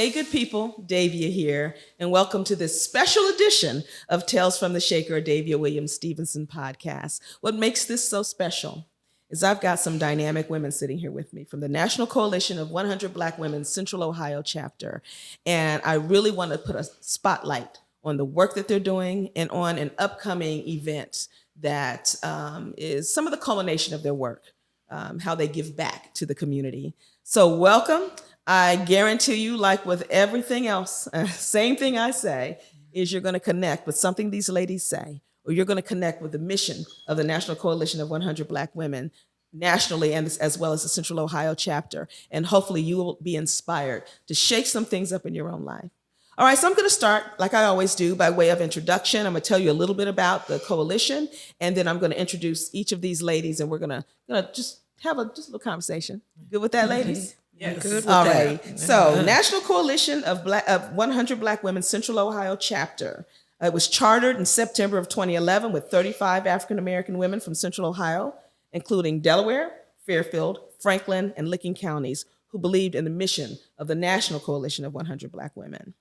Hey, good people, Davia here, and welcome to this special edition of Tales from the Shaker, a Davia Williams Stevenson podcast. What makes this so special is I've got some dynamic women sitting here with me from the National Coalition of 100 Black Women Central Ohio chapter, and I really want to put a spotlight on the work that they're doing and on an upcoming event that is some of the culmination of their work, how they give back to the community. So welcome. I guarantee you, like with everything else, same thing I say, is you're going to connect with something these ladies say, or you're going to connect with the mission of the National Coalition of 100 Black Women nationally and as well as the Central Ohio chapter. And hopefully you will be inspired to shake some things up in your own life. All right, so I'm going to start, like I always do, by way of introduction. I'm going to tell you a little bit about the coalition, and then I'm going to introduce each of these ladies, and we're going to just have a little conversation. Good with that, ladies? Yes. Good with all right. That. So, National Coalition of 100 Black Women Central Ohio chapter. It was chartered in September of 2011 with 35 African-American women from Central Ohio, including Delaware, Fairfield, Franklin, and Licking counties, who believed in the mission of the National Coalition of 100 Black Women.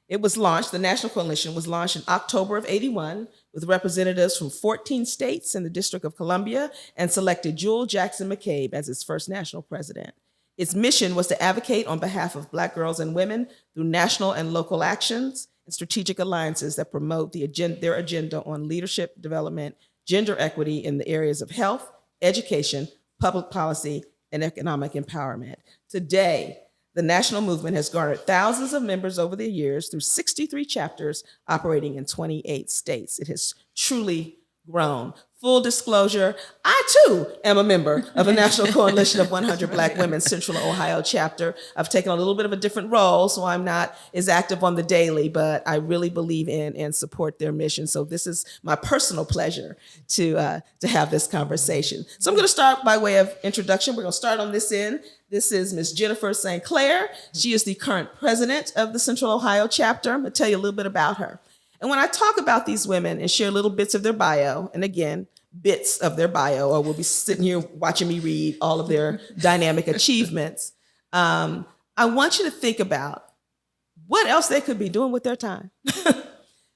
It was launched, the National Coalition was launched in October of '81 with representatives from 14 states and the District of Columbia, and selected Jewel Jackson McCabe as its first national president. Its mission was to advocate on behalf of Black girls and women through national and local actions and strategic alliances that promote their agenda on leadership development, gender equity in the areas of health, education, public policy, and economic empowerment. Today, the national movement has garnered thousands of members over the years through 63 chapters operating in 28 states. It has truly grown. Full disclosure, I too am a member of the National Coalition of 100 Black Women Central Ohio chapter. I've taken a little bit of a different role, so I'm not as active on the daily, but I really believe in and support their mission. So this is my personal pleasure to have this conversation. So I'm going to start by way of introduction. We're going to start on this end. This is Ms. Jennifer St. Clair. She is the current president of the Central Ohio chapter. I'm going to tell you a little bit about her. And when I talk about these women and share little bits of their bio, and again, bits of their bio, or we'll be sitting here watching me read all of their dynamic achievements, I want you to think about what else they could be doing with their time.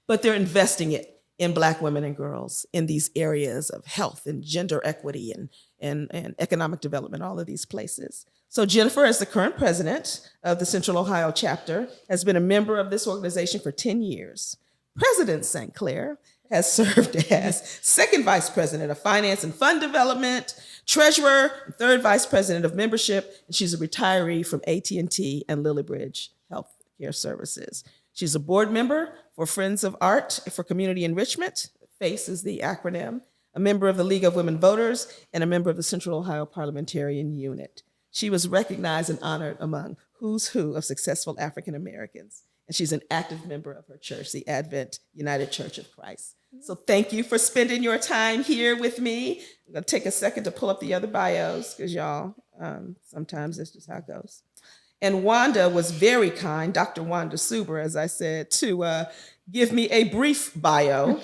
But they're investing it in Black women and girls in these areas of health and gender equity and economic development, all of these places. So Jennifer, as the current president of the Central Ohio chapter, has been a member of this organization for 10 years. President St. Clair has served as second vice president of finance and fund development, treasurer, and third vice president of membership, and she's a retiree from AT&T and Lilliebridge Health Care Services. She's a board member for Friends of Art for Community Enrichment, FACE is the acronym, a member of the League of Women Voters, and a member of the Central Ohio Parliamentarian Unit. She was recognized and honored among who's who of successful African Americans. And she's an active member of her church, the Advent United Church of Christ. So thank you for spending your time here with me. I'm going to take a second to pull up the other bios because y'all, sometimes that's just how it goes. And Wanda was very kind, Dr. Wanda Suber, as I said, to give me a brief bio.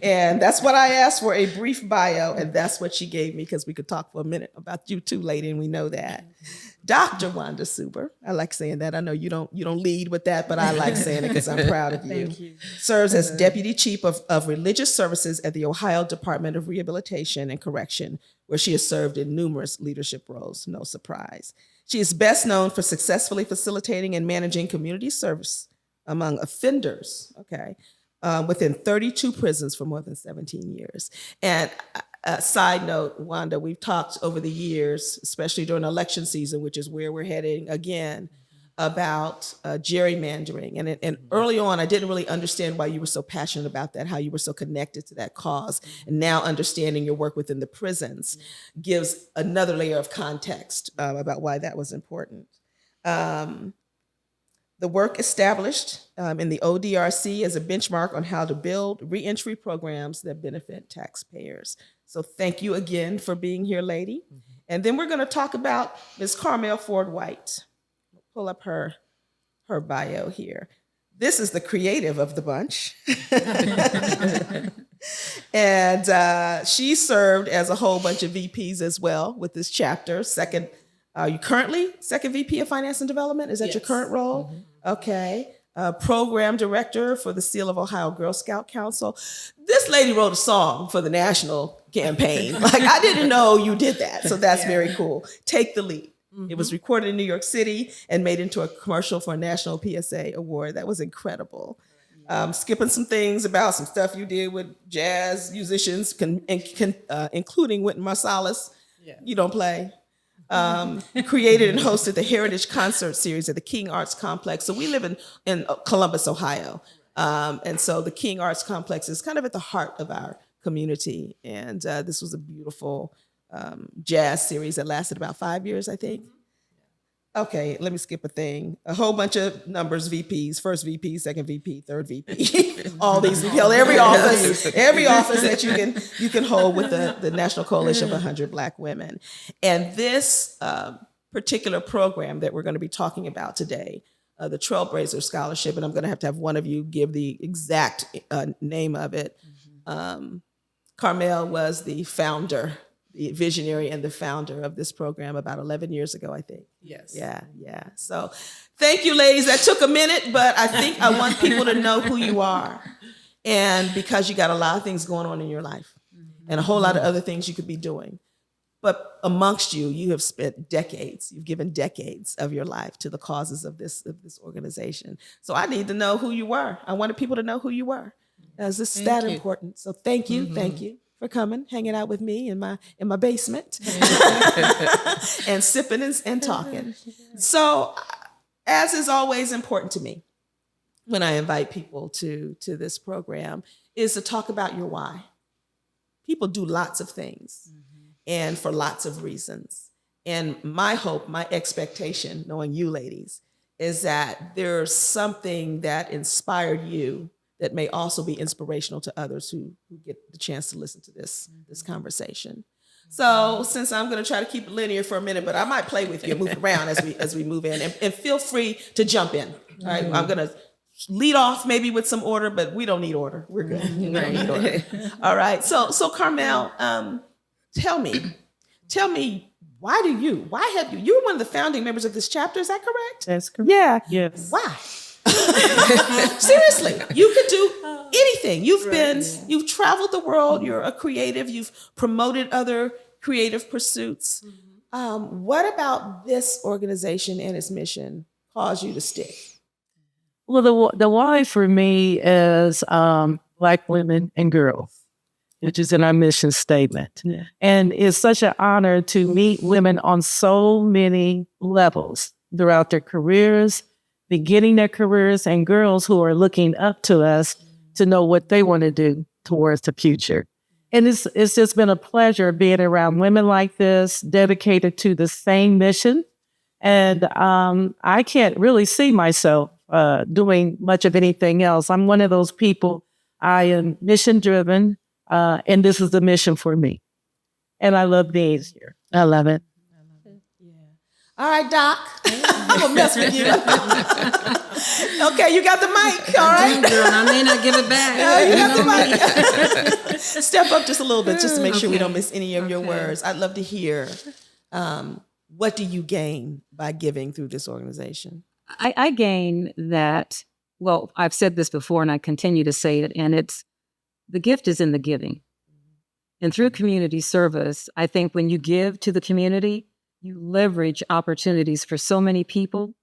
And that's what I asked for, a brief bio. And that's what she gave me because we could talk for a minute about you too, lady, and we know that. Dr. Wanda Suber, I like saying that. I know you don't lead with that, but I like saying it because I'm proud of you. Thank you. Serves as Deputy Chief of Religious Services at the Ohio Department of Rehabilitation and Correction, where she has served in numerous leadership roles, no surprise. She is best known for successfully facilitating and managing community service among offenders, within 32 prisons for more than 17 years. And side note, Wanda, we've talked over the years, especially during election season, which is where we're heading again, about gerrymandering. And early on, I didn't really understand why you were so passionate about that, how you were so connected to that cause. And now understanding your work within the prisons gives another layer of context about why that was important. The work established in the ODRC as a benchmark on how to build reentry programs that benefit taxpayers. So thank you again for being here, lady. And then we're going to talk about Ms. Carmel Ford White. Pull up her bio here. This is the creative of the bunch. And she served as a whole bunch of VPs as well with this chapter, second Are you currently second VP of Finance and Development? Is that your current role? Okay. Program director for the Seal of Ohio Girl Scout Council. This lady wrote a song for the national campaign. Like, I didn't know you did that. So that's very cool. Take the Lead. It was recorded in New York City and made into a commercial for a national PSA award. That was incredible. Skipping some things about some stuff you did with jazz musicians, including Wynton Marsalis. You don't play. Created and hosted the Heritage Concert Series at the King Arts Complex. So we live in Columbus, Ohio. And so the King Arts Complex is kind of at the heart of our community. And this was a beautiful jazz series that lasted about 5 years, I think. Okay, let me skip a thing. A whole bunch of numbers, VPs, first VP, second VP, third VP. All these, every office that you can hold with the National Coalition of 100 Black Women. And this particular program that we're going to be talking about today, the Trailblazer Scholarship, and I'm going to have one of you give the exact name of it. Carmel was the founder, the visionary and the founder of this program about 11 years ago, I think. Yes. Yeah. So thank you, ladies. That took a minute, but I think I want people to know who you are. And because you got a lot of things going on in your life and a whole lot of other things you could be doing. But amongst you, you have spent decades, you've given decades of your life to the causes of this organization. So I need to know who you were. I wanted people to know who you were. This is that important. So thank you. Thank you for coming, hanging out with me in my basement and sipping and talking. So, as is always important to me when I invite people to this program, is to talk about your why. People do lots of things and for lots of reasons. And my hope, my expectation, knowing you ladies, is that there's something that inspired you that may also be inspirational to others who get the chance to listen to this conversation. So since I'm going to try to keep it linear for a minute, but I might play with you and move around as we move in, and feel free to jump in. All right, I'm going to lead off maybe with some order, but we don't need order. We're good. We don't need order. All right. So Carmel, tell me, why have you? You were one of the founding members of this chapter. Is that correct? That's correct. Yeah. Yes. Why? Seriously, you could do anything. You've traveled the world. You're a creative. You've promoted other creative pursuits. What about this organization and its mission caused you to stick? Well, the why for me is Black women and girls, which is in our mission statement. Yeah. And it's such an honor to meet women on so many levels throughout their careers, beginning their careers, and girls who are looking up to us to know what they want to do towards the future. And it's just been a pleasure being around women like this, dedicated to the same mission. And I can't really see myself doing much of anything else. I'm one of those people, I am mission driven, and this is the mission for me. And I love being here. I love it. All right, Doc. I'm gonna mess with you. Okay, you got the mic. All right. Girl, I may not give it back. No, you got the mic. Step up just a little bit, just to make sure we don't miss any of your words. I'd love to hear. What do you gain by giving through this organization? I gain that. Well, I've said this before, and I continue to say it. And it's the gift is in the giving. And through community service, I think when you give to the community, you leverage opportunities for so many people.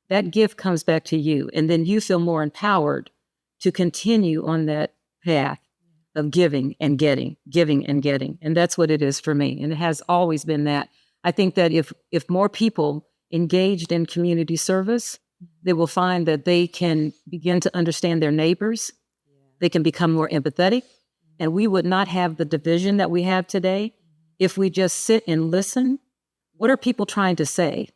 That gift comes back to you, and then you feel more empowered to continue on that path of giving and getting. And that's what it is for me. And it has always been that. I think that if more people engaged in community service, they will find that they can begin to understand their neighbors. They can become more empathetic. And we would not have the division that we have today if we just sit and listen. What are people trying to say?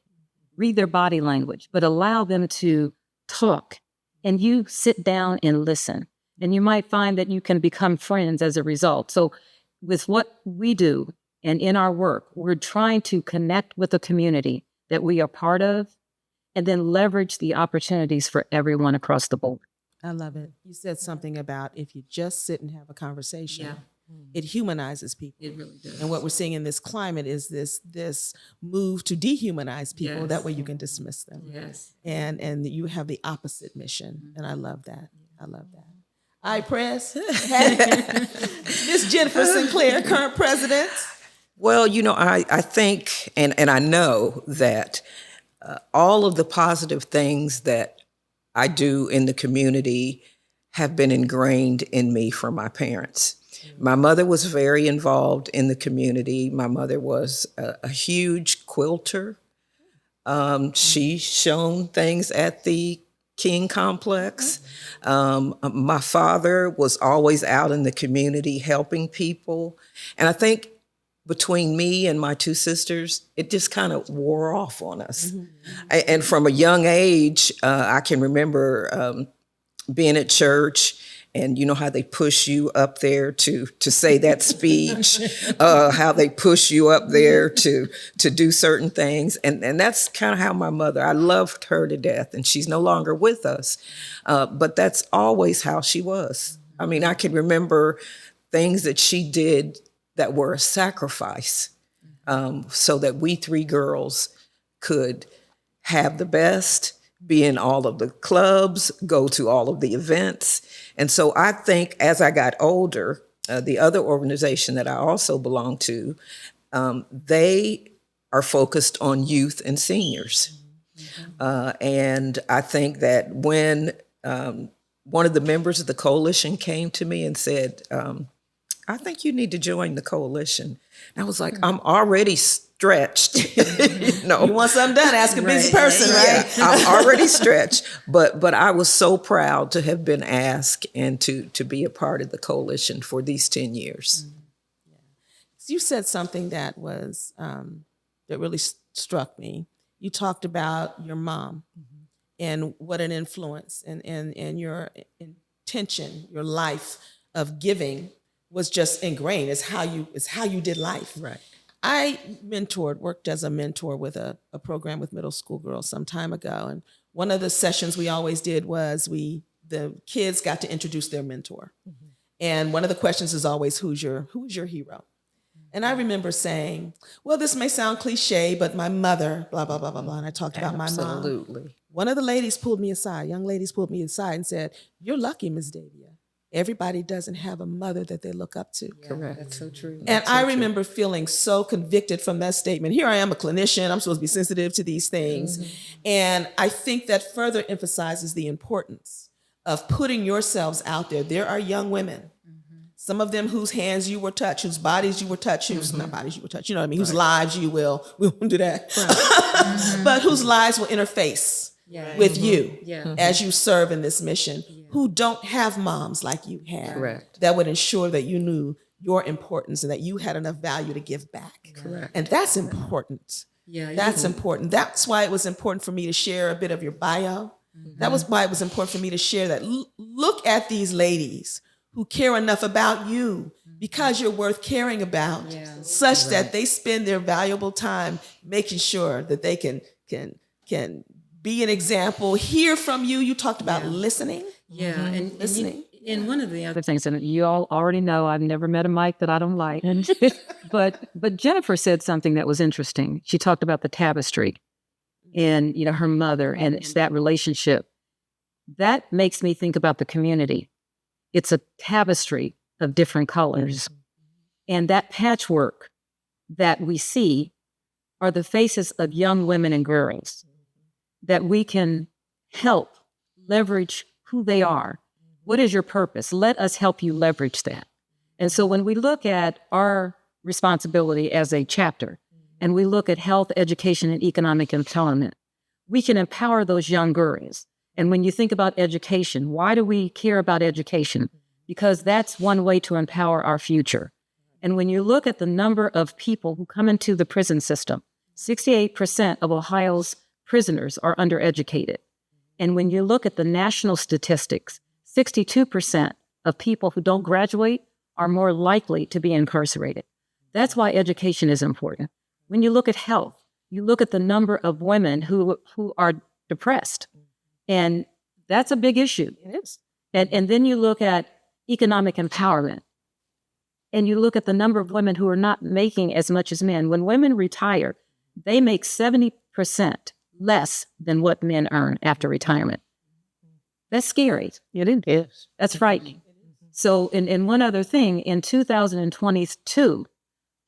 Read their body language, but allow them to talk. And you sit down and listen. And you might find that you can become friends as a result. So with what we do and in our work, we're trying to connect with the community that we are part of and then leverage the opportunities for everyone across the board. I love it. You said something about if you just sit and have a conversation. it humanizes people. It really does. And what we're seeing in this climate is this move to dehumanize people. Yes. That way you can dismiss them. Yes. And you have the opposite mission. And I love that. I love that. I press. Miss Jennifer Sinclair, current president. Well, I think and I know that all of the positive things that I do in the community have been ingrained in me from my parents. My mother was very involved in the community. My mother was a huge quilter. She shone things at the King Complex. My father was always out in the community helping people. And I think between me and my two sisters, it just kind of wore off on us. And from a young age, I can remember being at church, and you know how they push you up there to say that speech, how they push you up there to do certain things. And that's kind of how my mother, I loved her to death, and she's no longer with us. But that's always how she was. I mean, I can remember things that she did that were a sacrifice, so that we three girls could have the best, be in all of the clubs, go to all of the events. And so I think as I got older, the other organization that I also belong to, they are focused on youth and seniors. And I think that when one of the members of the coalition came to me and said, I think you need to join the coalition. And I was like, I'm already stretched. You want something done, ask a busy person, right? Yeah, I'm already stretched. But I was so proud to have been asked and to be a part of the coalition for these 10 years. You said something that was that really struck me. You talked about your mom and what an influence and your intention, your life of giving was just ingrained. It's how you did life. Right. I worked as a mentor with a program with middle school girls some time ago. And one of the sessions we always did was the kids got to introduce their mentor. And one of the questions is always, who's your hero? And I remember saying, well, this may sound cliche, but my mother, blah, blah, blah, blah, blah. And I talked about my mom. Absolutely. One of the young ladies pulled me aside and said, you're lucky, Ms. Davia. Everybody doesn't have a mother that they look up to. Correct. That's so true. And I remember feeling so convicted from that statement. Here I am, a clinician. I'm supposed to be sensitive to these things. And I think that further emphasizes the importance of putting yourselves out there. There are young women, some of them whose hands you will touch, whose bodies you will touch, whose not bodies you will touch, you know what I mean, whose lives we won't do that, but whose lives will interface with you as you serve in this mission, who don't have moms like you have. Correct. That would ensure that you knew your importance and that you had enough value to give back. Correct. And that's important. That's important. That's why it was important for me to share a bit of your bio. That was why it was important for me to share that. Look at these ladies who care enough about you because you're worth caring about, such that they spend their valuable time making sure that they can be an example, hear from you. You talked about listening. And listening. And one of the other things, and you all already know, I've never met a Mike that I don't like. but Jennifer said something that was interesting. She talked about the tapestry and her mother and it's that relationship. That makes me think about the community. It's a tapestry of different colors. And that patchwork that we see are the faces of young women and girls that we can help leverage who they are. What is your purpose? Let us help you leverage that. And so when we look at our responsibility as a chapter, and we look at health, education, and economic empowerment, we can empower those young girls. And when you think about education, why do we care about education? Because that's one way to empower our future. And when you look at the number of people who come into the prison system, 68% of Ohio's prisoners are undereducated. And when you look at the national statistics, 62% of people who don't graduate are more likely to be incarcerated. That's why education is important. When you look at health, you look at the number of women who are depressed. And that's a big issue. It is. And then you look at economic empowerment. And you look at the number of women who are not making as much as men. When women retire, they make 70% less than what men earn after retirement. That's scary. It is. That's frightening. So, in one other thing, in 2022,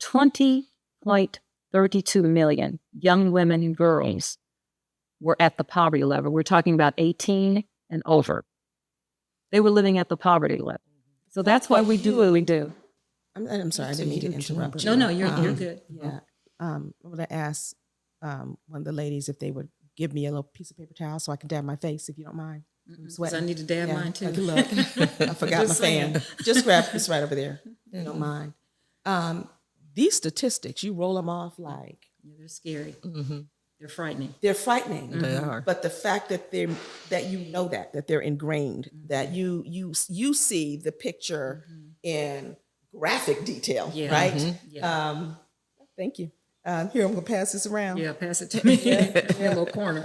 20.32 million young women and girls were at the poverty level. We're talking about 18 and over. They were living at the poverty level. So that's why we do what we do. I'm sorry, I didn't mean to interrupt you. No, you're good. Yeah. I'm going to ask one of the ladies if they would give me a little piece of paper towel so I can dab my face, if you don't mind. I'm sweating. I need to dab mine too. Okay, look, I forgot my fan. Just grab this right over there. You don't mind. These statistics, you roll them off like They're scary. They're frightening. they're frightening. They are. But the fact that you know that they're ingrained, that you see the picture in graphic detail, Yeah. right? Yeah. Thank you. Here, I'm gonna pass this around. Yeah, pass it to me. In a little corner.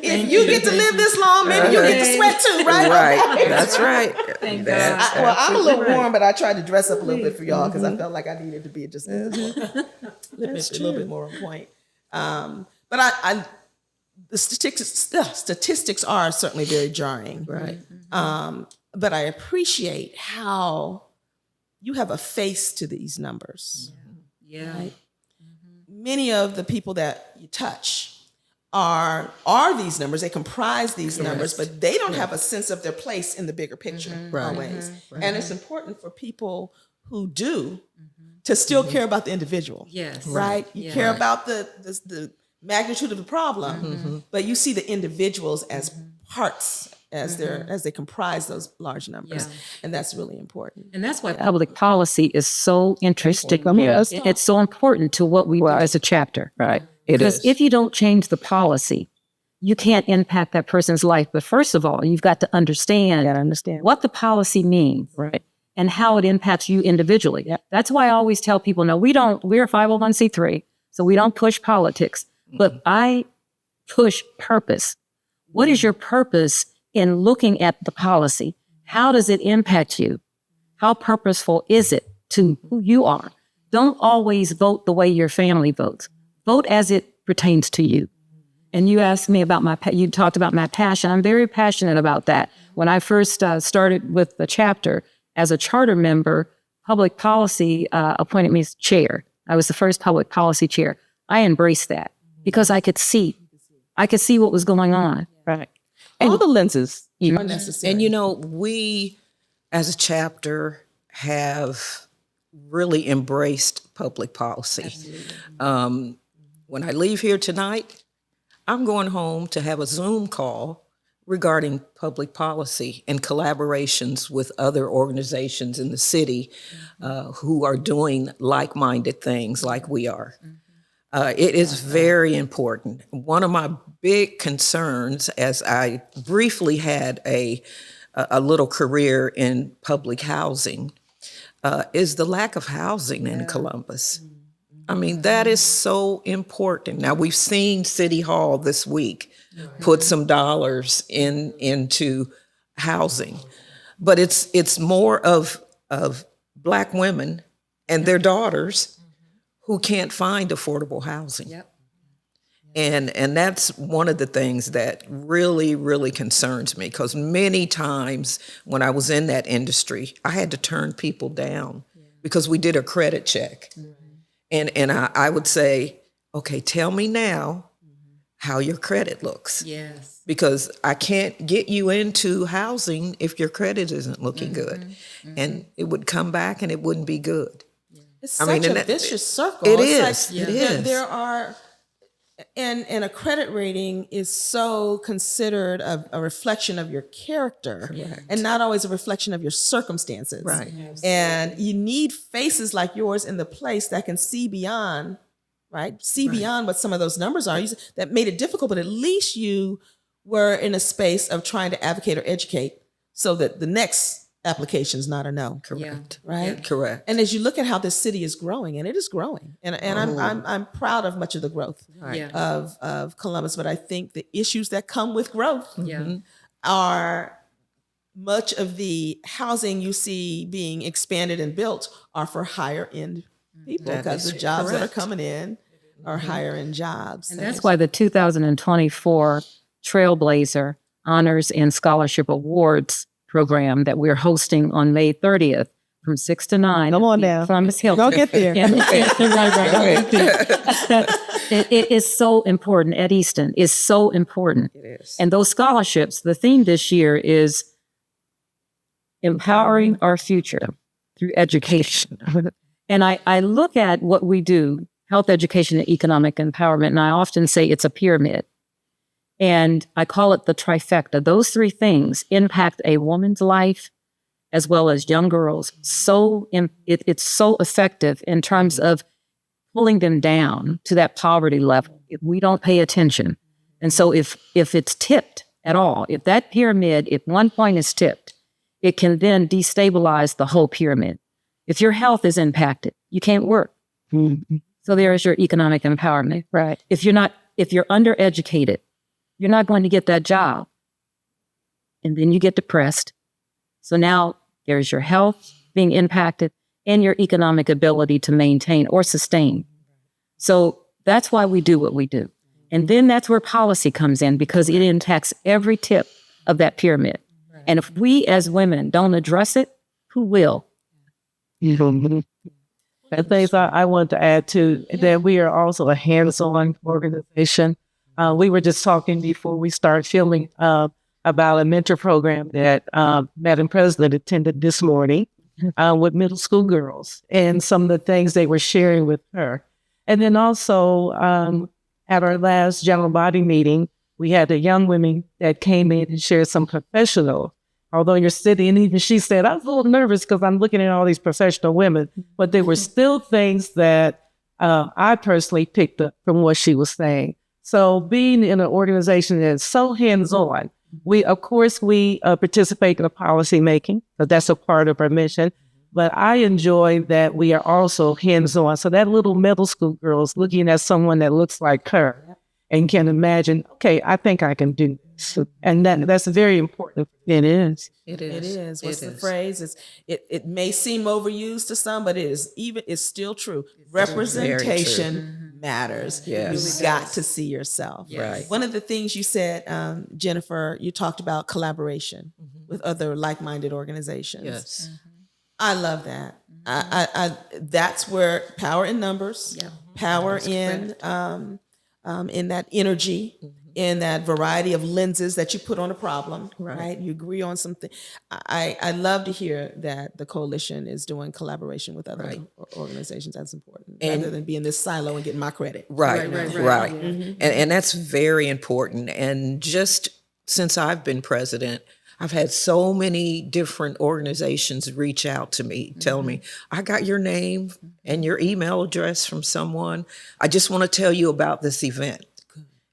If you get to live this long, maybe you'll get to sweat too, right? Right. That's right. Thank That's Well, I'm a little absolutely right. warm, but I tried to dress up a little bit for y'all because I felt like I needed to be just a little bit more on point. But the statistics are certainly very jarring. Right. But I appreciate how you have a face to these numbers. Yeah. Right? Many of the people that you touch are these numbers. They comprise these numbers, but they don't have a sense of their place in the bigger picture always. And it's important for people who do to still care about the individual. Yes. Right? You care about the magnitude of the problem, but you see the individuals as parts as they comprise those large numbers. Yeah. And that's really important. And that's why public policy is so interesting. Yes. It's so important to what we do as a chapter. Right. It Because is. if you don't change the policy, you can't impact that person's life. But first of all, you've got to understand what the policy means. Right. And how it impacts you individually. Yeah. That's why I always tell people, no, we're a 501c3, so we don't push politics, but I push purpose. What is your purpose in looking at the policy? How does it impact you? How purposeful is it to who you are? Don't always vote the way your family votes. Vote as it pertains to you. And you asked me about you talked about my passion. I'm very passionate about that. When I first started with the chapter, as a charter member, public policy appointed me as chair. I was the first public policy chair. I embraced that because I could see what was going on. Right. All the lenses. Are necessary. And we as a chapter have really embraced public policy. When I leave here tonight, I'm going home to have a Zoom call regarding public policy and collaborations with other organizations in the city who are doing like-minded things like we are. It is very important. One of my big concerns, as I briefly had a little career in public housing, is the lack of housing in Columbus. I mean, that is so important. Now, we've seen City Hall this week put some dollars into housing, but it's more of Black women and their daughters who can't find affordable housing. Yep. And that's one of the things that really, really concerns me, because many times when I was in that industry, I had to turn people down because we did a credit check. And I would say, okay, tell me now how your credit looks. Yes. Because I can't get you into housing if your credit isn't looking good. And it would come back and it wouldn't be good. It's such a vicious circle. It It's is. It is. There are, and a credit rating is so considered a reflection of your character, and not always a reflection of your circumstances. Right. And you need faces like yours in the place that can see beyond, right? See beyond what some of those numbers are. That made it difficult, but at least you were in a space of trying to advocate or educate so that the next application is not a no. Correct. Right. Correct. And as you look at how this city is growing, and it is growing, and I'm proud of much of the growth of Columbus, but I think the issues that come with growth Yeah. are much of the housing you see being expanded and built are for higher end people That because is the jobs that are correct. coming in are higher end jobs. And that's why the 2024 Trailblazer Honors and Scholarship Awards program that we're hosting on May 30th from 6 to 9. Come on now. Columbus Hilton. Don't get there. It is so important at Easton. It's so important. It is. And those scholarships, the theme this year is empowering our future through education. And I look at what we do, health education and economic empowerment, and I often say it's a pyramid. And I call it the trifecta. Those three things impact a woman's life as well as young girls. It's so effective in terms of pulling them down to that poverty level if we don't pay attention. And so if it's tipped at all, if that pyramid, if one point is tipped, it can then destabilize the whole pyramid. If your health is impacted, you can't work. Mm-hmm. So there is your economic empowerment. Right. If you're undereducated, you're not going to get that job. And then you get depressed. So now there's your health being impacted and your economic ability to maintain or sustain. So that's why we do what we do. And then that's where policy comes in because it impacts every tip of that pyramid. And if we as women don't address it, who will? And things I want to add to that we are also a hands-on organization. We were just talking before we start filming about a mentor program that Madam President attended this morning with middle school girls and some of the things they were sharing with her. And then also at our last general body meeting, we had the young women that came in and shared some professional. Although you're sitting, and even she said, I was a little nervous because I'm looking at all these professional women, but there were still things that I personally picked up from what she was saying. So being in an organization that's so hands-on, we participate in the policy making, but that's a part of our mission. But I enjoy that we are also hands-on. So that little middle school girl is looking at someone that looks like her and can imagine, okay, I think I can do this. And that's very important. It is. It is. It is. What's the phrase? It may seem overused to some, but it's still true. Representation matters. Yes. You've got to see yourself. Right. One of the things you said, Jennifer, you talked about collaboration with other like-minded organizations. Yes. I love that. I that's where power in numbers, power in that energy, in that variety of lenses that you put on a problem, right? You agree on something. I love to hear that the coalition is doing collaboration with other organizations. That's important, rather than being this silo and getting my credit. Right. And that's very important. And just since I've been president, I've had so many different organizations reach out to me, tell me, I got your name and your email address from someone. I just want to tell you about this event.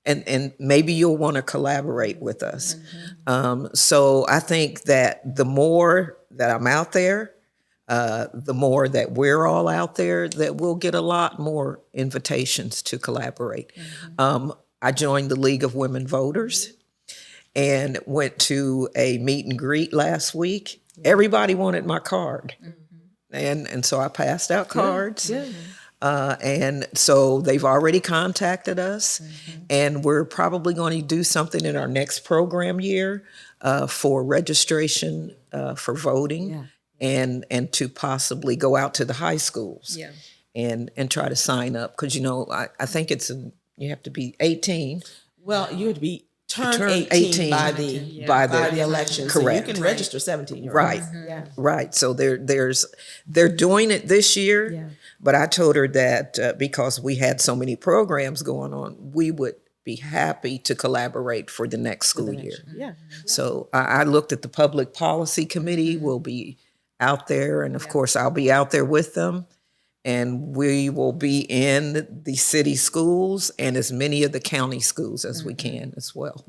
And maybe you'll want to collaborate with us. So I think that the more that I'm out there, the more that we're all out there, that we'll get a lot more invitations to collaborate. I joined the League of Women Voters and went to a meet and greet last week. Everybody wanted my card. And so I passed out cards. And so they've already contacted us, and we're probably going to do something in our next program year for registration for voting and to possibly go out to the high schools and try to sign up. Because, I think you have to be 18. Well, you have to be turn 18 by the election. Correct. So you can register 17. Right. Right. So they're doing it this year. But I told her that because we had so many programs going on, we would be happy to collaborate for the next school year. So I looked at the Public Policy Committee. We'll be out there. And of course, I'll be out there with them. And we will be in the city schools and as many of the county schools as we can as well.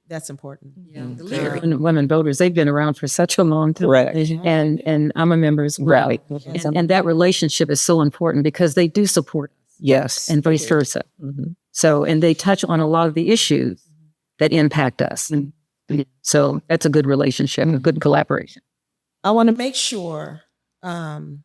That's important. The League of Women Voters, they've been around for such a long time. And I'm a member as well. And that relationship is so important because they do support us. Yes. And vice versa. So, and they touch on a lot of the issues that impact us. So that's a good relationship, a good collaboration. I want to make sure I'm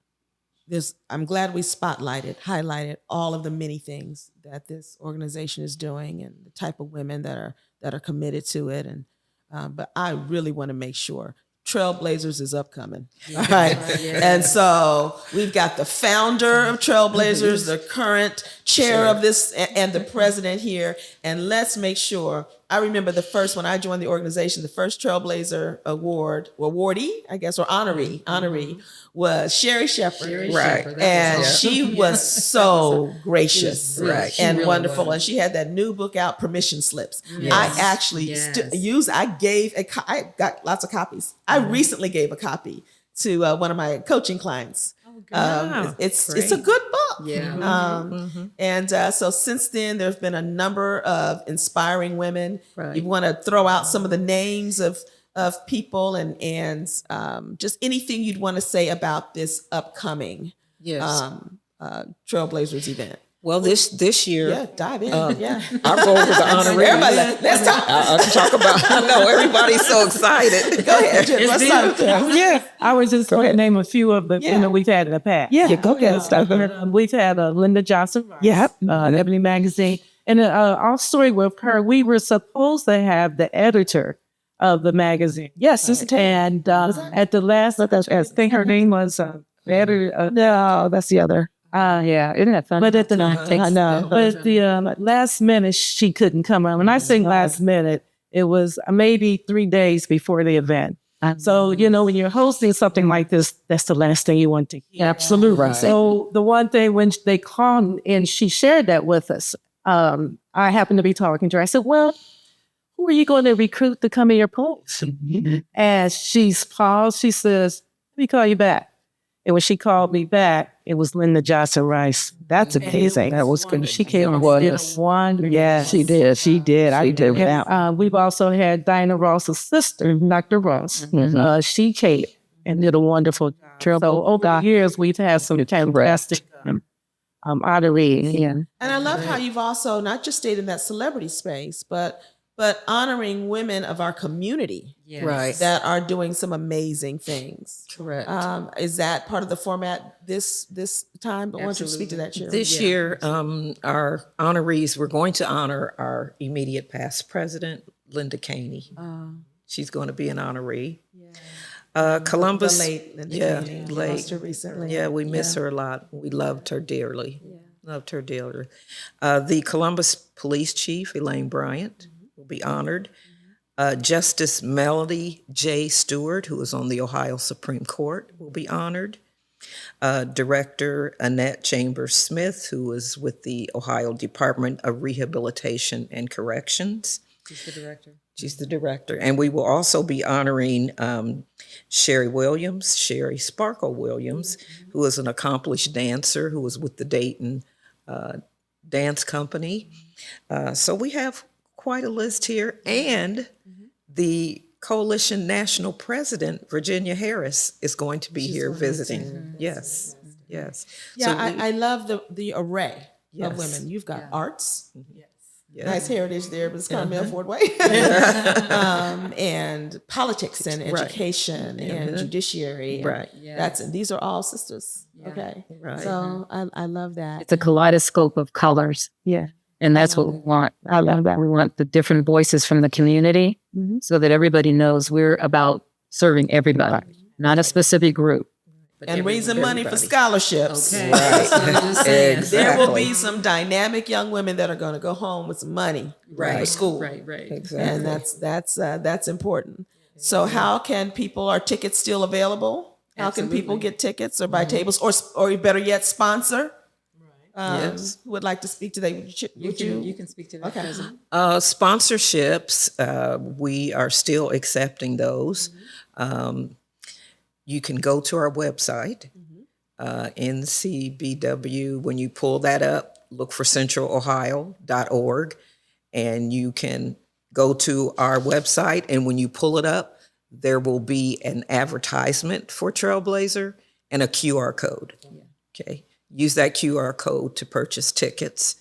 glad we highlighted all of the many things that this organization is doing and the type of women that are committed to it. And but I really want to make sure Trailblazers is upcoming. All right. And so we've got the founder of Trailblazers, the current chair of this, and the president here. And let's make sure. I remember the first, when I joined the organization, the first Trailblazer awardee, I guess, or honoree was Sherry Shepherd. Right. And she was so gracious and really wonderful. was. And she had that new book out, Permission Slips. I actually I got lots of copies. I recently gave a copy to one of my coaching clients. It's a good book. And so since then, there's been a number of inspiring women. Right. You want to throw out some of the names of people and just anything you'd want to say about this upcoming Trailblazers event. Well, this year, Yeah, dive in. I'll go over the honorary. Everybody, let's talk. I'll talk about. I know everybody's so excited. Go ahead, Jen. Let's start. Yeah, I was just going to name a few of the women we've had in the past. Yeah, go ahead. We've had Linda Johnson. Ebony Magazine. And our story with her, we were supposed to have the editor of the magazine. Yes, and at the last, I think her name was editor. No, that's the other. Isn't that fun? But at the last minute, she couldn't come on. When I say last minute, it was maybe 3 days before the event. So, when you're hosting something like this, that's the last thing you want to hear. Absolutely. Right. So the one thing when they called and she shared that with us, I happened to be talking to her. I said, well, who are you going to recruit to come in your polls? And she's paused. She says, let me call you back. And when she called me back, it was Linda Johnson Rice. That's amazing. That was good. She came on. Yeah, she did. She did. I did that. We've also had Diana Ross's sister, Dr. Ross. She came and did a wonderful job. So over the years, we've had some fantastic honorees. Yeah. And I love how you've also not just stayed in that celebrity space, but honoring women of our community Right. that are doing some amazing things. Correct. Is that part of the format this time? I want you to speak to that, Cheryl. This year, our honorees, we're going to honor our immediate past president, Linda Caney. She's going to be an honoree. Columbus, The late Linda Caney. We late. lost her recently. Yeah, we miss her a lot. We loved her dearly. Loved her dearly. The Columbus Police Chief, Elaine Bryant, will be honored. Justice Melody J. Stewart, who is on the Ohio Supreme Court, will be honored. Director Annette Chambers Smith, who is with the Ohio Department of Rehabilitation and Corrections. She's the director. She's the director. And we will also be honoring Sherry Sparkle Williams, who is an accomplished dancer who was with the Dayton Dance Company. So we have quite a list here. And the Coalition National President, Virginia Harris, is going to be here visiting. Yes. Yeah, So I love the array of Yes. women. You've got arts. yes. Nice heritage there, but it's kind of Milford way. And politics and education and judiciary. And Right. These are all sisters. Okay. Right. So I love that. It's a kaleidoscope of colors. Yeah. And that's what we want. I love that. We want the different voices from the community so that everybody knows we're about serving everybody, not a specific group. And raising money for everybody. scholarships. Okay. Exactly. There will be some dynamic young women that are going to go home with some money for Right. school. Right. Exactly. And that's important. So how can are tickets still available? How can people get tickets or buy tables or better yet sponsor? Yes. Who would like to speak to that? Would you? can speak to that. Okay. Sponsorships, we are still accepting those. You can go to our website, NCBW. When you pull that up, look for centralohio.org, and you can go to our website. And when you pull it up, there will be an advertisement for Trailblazer and a QR code. Okay. Use that QR code to purchase tickets.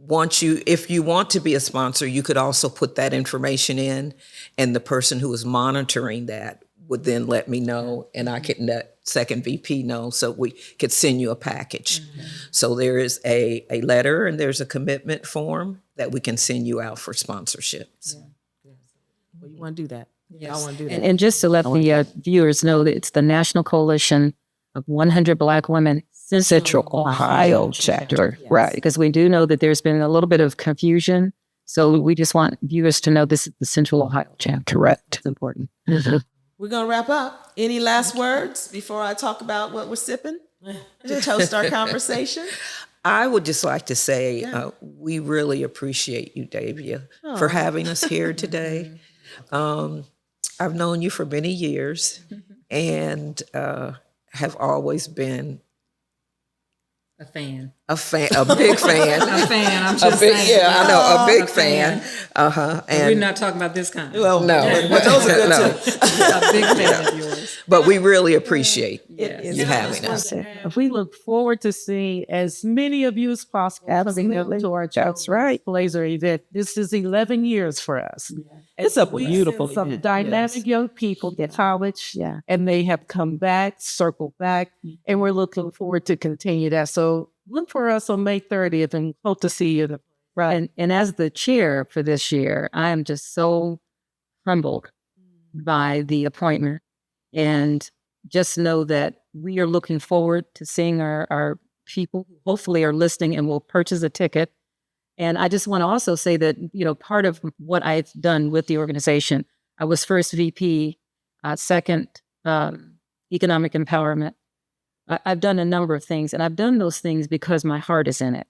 if you want to be a sponsor, you could also put that information in, and the person who is monitoring that would then let me know, and I could let second VP know, so we could send you a package. So there is a letter and there's a commitment form that we can send you out for sponsorships. Well, you want to do that? I want to do that. And just to let the viewers know that it's the National Coalition of 100 Black Women Central Ohio chapter. Right, because we do know that there's been a little bit of confusion. So we just want viewers to know this is the Central Ohio chapter. Correct. It's important. We're going to wrap up. Any last words before I talk about what we're sipping to toast our conversation? I would just like to say we really appreciate you, Davia, for having us here today. I've known you for many years and have always been A fan. a big fan. A fan, I'm just saying. Yeah, I know, a big fan. We're not talking about this kind. Well, No, but those are good no. too. A big fan of yours. But we really appreciate Yes. you having us. We look forward to seeing as many of you as possible coming to our That's right. Blazer event. This is 11 years for us. It's a beautiful some event. dynamic young people at college, and they have come back, circled back, and we're looking forward to continue that. So look for us on May 30th and hope to see you. Right. And as the chair for this year, I am just so humbled by the appointment. And just know that we are looking forward to seeing our people who hopefully are listening and will purchase a ticket. And I just want to also say that, part of what I've done with the organization, I was first VP, second economic empowerment. I've done a number of things, and I've done those things because my heart is in it.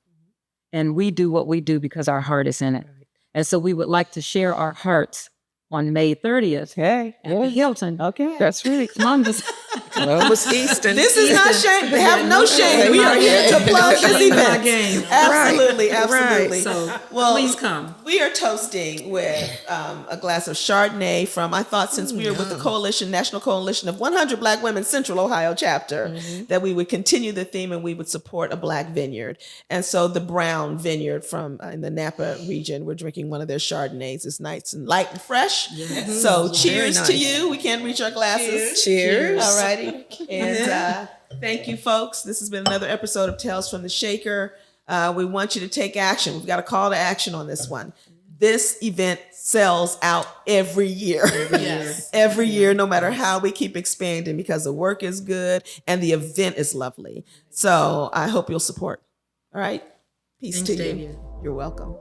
And we do what we do because our heart is in it. And so we would like to share our hearts on May 30th. Hey, At the Hilton. okay. That's really Columbus. Columbus Easton. This is not shame. They have no shame. We are here to plug this event. Absolutely, absolutely. So Well, please come. We are toasting with a glass of Chardonnay from, I thought since we are with the coalition, National Coalition of 100 Black Women Central Ohio chapter, that we would continue the theme and we would support a Black vineyard. And so the Brown Vineyard from in the Napa region, we're drinking one of their Chardonnays. It's nice and light and fresh. So cheers to you. We can't reach our glasses. Cheers. All righty. And thank you, folks. This has been another episode of Tales from the Shaker. We want you to take action. We've got a call to action on this one. This event sells out every year. Every year, no matter how we keep expanding, because the work is good and the event is lovely. So I hope you'll support. All right. Peace to you. You're welcome.